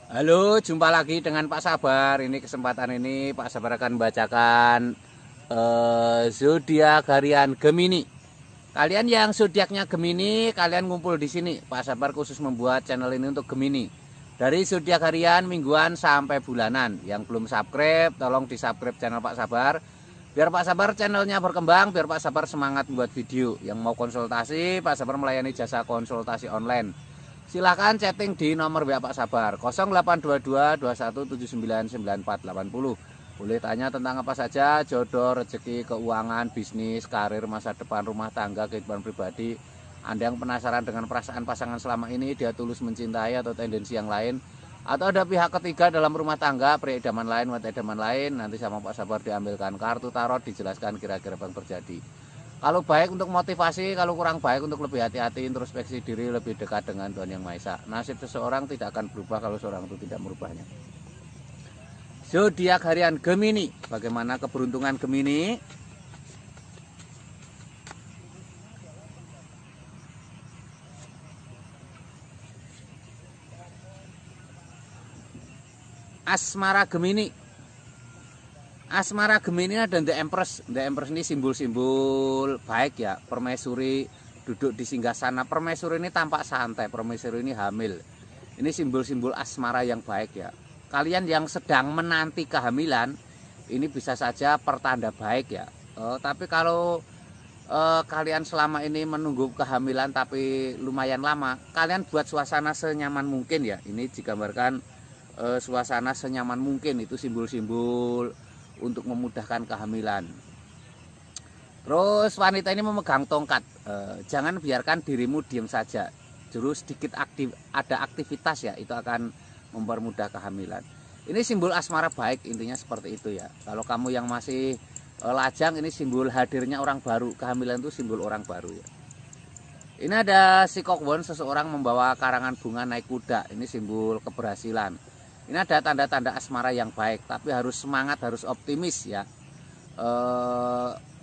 Halo, jumpa lagi dengan Pak Sabar. Ini kesempatan ini Pak Sabar akan membacakan zodiak harian Gemini. Kalian yang zodiaknya Gemini, kalian ngumpul di sini. Pak Sabar khusus membuat channel ini untuk Gemini. Dari zodiak harian, mingguan sampai bulanan. Yang belum subscribe, tolong di-subscribe channel Pak Sabar. Biar Pak Sabar channelnya berkembang, biar Pak Sabar semangat membuat video. Yang mau konsultasi, Pak Sabar melayani jasa konsultasi online. Silahkan chatting di nomor WA Pak Sabar 0822 21799480. Boleh tanya tentang apa saja, jodoh, rezeki, keuangan, bisnis, karir, masa depan, rumah tangga, kehidupan pribadi. Anda yang penasaran dengan perasaan pasangan selama ini, dia tulus mencintai atau tendensi yang lain, atau ada pihak ketiga dalam rumah tangga, pria idaman lain, wanita idaman lain, nanti sama Pak Sabar diambilkan kartu tarot, dijelaskan kira-kira apa yang terjadi. Kalau baik untuk motivasi, kalau kurang baik untuk lebih hati-hati, introspeksi diri, lebih dekat dengan Tuhan Yang Maha Esa. Nasib seseorang tidak akan berubah kalau seorang itu tidak merubahnya. Zodiak harian Gemini. Bagaimana keberuntungan Gemini? Asmara Gemini. Asmara Gemini ada The Empress. The Empress ini simbol-simbol baik ya. Permaisuri duduk di singgasana. Permaisuri ini tampak santai. Permaisuri ini hamil. Ini simbol-simbol asmara yang baik ya. Kalian yang sedang menanti kehamilan, ini bisa saja pertanda baik ya. Tapi kalau kalian selama ini menunggu kehamilan tapi lumayan lama, kalian buat suasana senyaman mungkin ya. Ini digambarkan suasana senyaman mungkin, itu simbol-simbol untuk memudahkan kehamilan. Terus wanita ini memegang tongkat. Jangan biarkan dirimu diam saja. Terus sedikit ada aktivitas ya, itu akan mempermudah kehamilan. Ini simbol asmara baik, intinya seperti itu ya. Kalau kamu yang masih lajang, ini simbol hadirnya orang baru. Kehamilan itu simbol orang baru ya. Ini ada sikokbon, seseorang membawa karangan bunga naik kuda. Ini simbol keberhasilan. Ini ada tanda-tanda asmara yang baik, tapi harus semangat, harus optimis ya.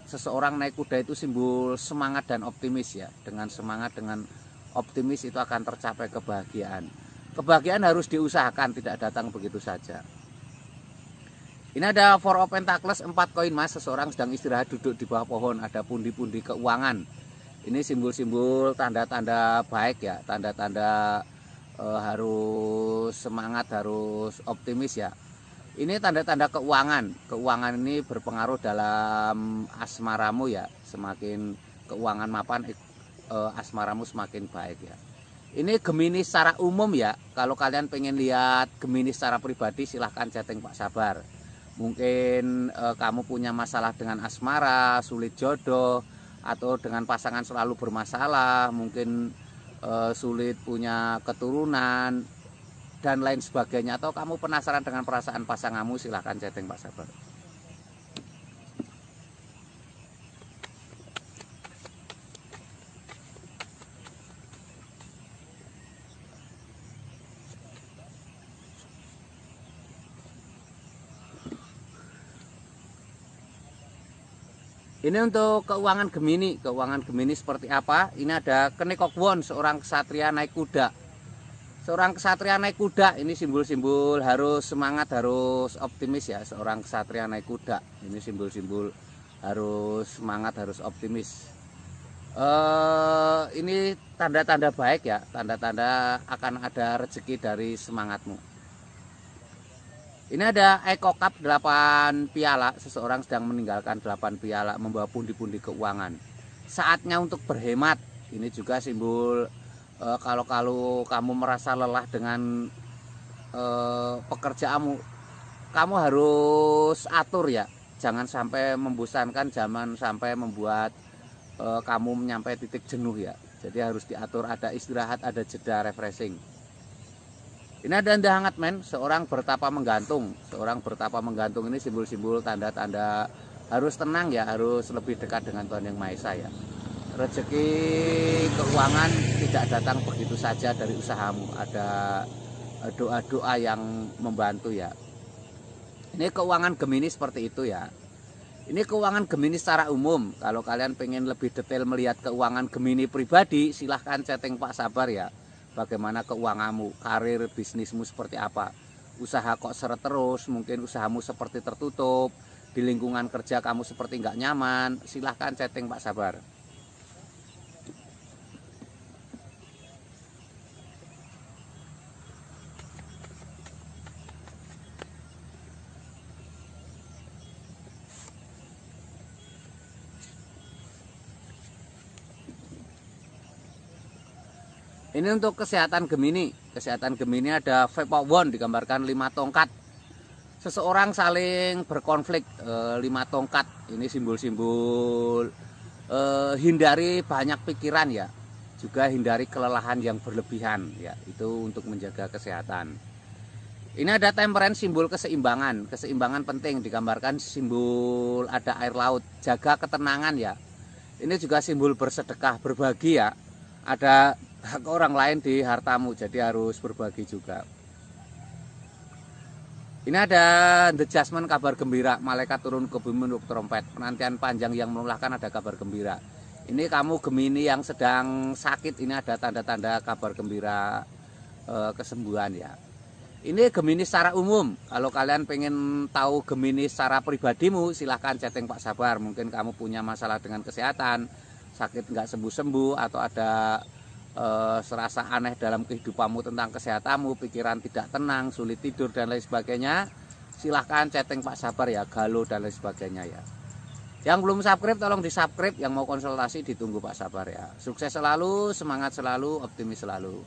Seseorang naik kuda itu simbol semangat dan optimis ya. Dengan semangat, dengan optimis itu akan tercapai kebahagiaan. Kebahagiaan harus diusahakan, tidak datang begitu saja. Ini ada Four of Pentacles, 4 koin emas. Seseorang sedang istirahat duduk di bawah pohon, ada pundi-pundi keuangan. Ini simbol-simbol tanda-tanda baik ya, tanda-tanda harus semangat, harus optimis ya. Ini tanda-tanda keuangan. Keuangan ini berpengaruh dalam asmaramu ya. Semakin keuangan mapan, asmaramu semakin baik ya. Ini Gemini secara umum ya. Kalau kalian pengen lihat Gemini secara pribadi, silahkan chatting Pak Sabar. Mungkin kamu punya masalah dengan asmara, sulit jodoh, atau dengan pasangan selalu bermasalah, mungkin sulit punya keturunan dan lain sebagainya, atau kamu penasaran dengan perasaan pasanganmu, silahkan chatting Pak Sabar. Ini untuk keuangan Gemini. Keuangan Gemini seperti apa? Ini ada Kenekokbon, seorang ksatria naik kuda. Seorang ksatria naik kuda, ini simbol-simbol harus semangat, harus optimis ya. Seorang ksatria naik kuda, ini simbol-simbol harus semangat, harus optimis. Ini tanda-tanda baik ya, tanda-tanda akan ada rezeki dari semangatmu. Ini ada Eco Cup 8 piala. Seseorang sedang meninggalkan 8 piala, membawa pundi-pundi keuangan. Saatnya untuk berhemat. Ini juga simbol kalau kamu merasa lelah dengan pekerjaanmu, kamu harus atur ya. Jangan sampai membosankan, jangan sampai membuat kamu menyampai titik jenuh ya. Jadi harus diatur, ada istirahat, ada jeda refreshing. Ini ada Anda hangat men, seorang bertapa menggantung. Seorang bertapa menggantung ini simbol-simbol tanda-tanda harus tenang ya, harus lebih dekat dengan Tuhan Yang Maha Esa ya. Rezeki keuangan tidak datang begitu saja dari usahamu, ada doa-doa yang membantu ya. Ini keuangan Gemini seperti itu ya. Ini keuangan Gemini secara umum. Kalau kalian pengen lebih detail melihat keuangan Gemini pribadi, silahkan chatting Pak Sabar ya. bagaimana keuanganmu, karir bisnismu seperti apa. Usaha kok seret terus, mungkin usahamu seperti tertutup, di lingkungan kerja kamu seperti nggak nyaman, silahkan chatting Pak Sabar. Ini untuk kesehatan Gemini. Kesehatan Gemini ada Vepawon digambarkan 5 tongkat. Seseorang saling berkonflik 5 tongkat. Ini simbol-simbol hindari banyak pikiran ya. Juga hindari kelelahan yang berlebihan ya. Itu untuk menjaga kesehatan. Ini ada Temperance, simbol keseimbangan. Keseimbangan penting digambarkan simbol ada air laut. Jaga ketenangan ya. Ini juga simbol bersedekah, berbagi ya. Ada hak orang lain di hartamu, jadi harus berbagi juga. Ini ada The Jasmine, kabar gembira. Malaikat turun ke bumi untuk trompet. Penantian panjang yang melelahkan, ada kabar gembira. Ini kamu Gemini yang sedang sakit, ini ada tanda-tanda kabar gembira kesembuhan ya. Ini Gemini secara umum. Kalau kalian pengen tahu Gemini secara pribadimu, silahkan chatting Pak Sabar. Mungkin kamu punya masalah dengan kesehatan, sakit nggak sembuh-sembuh, atau ada serasa aneh dalam kehidupanmu tentang kesehatanmu, pikiran tidak tenang, sulit tidur dan lain sebagainya, silahkan chatting Pak Sabar ya, galau dan lain sebagainya ya. Yang belum subscribe tolong di subscribe, yang mau konsultasi ditunggu Pak Sabar ya. Sukses selalu, semangat selalu, optimis selalu.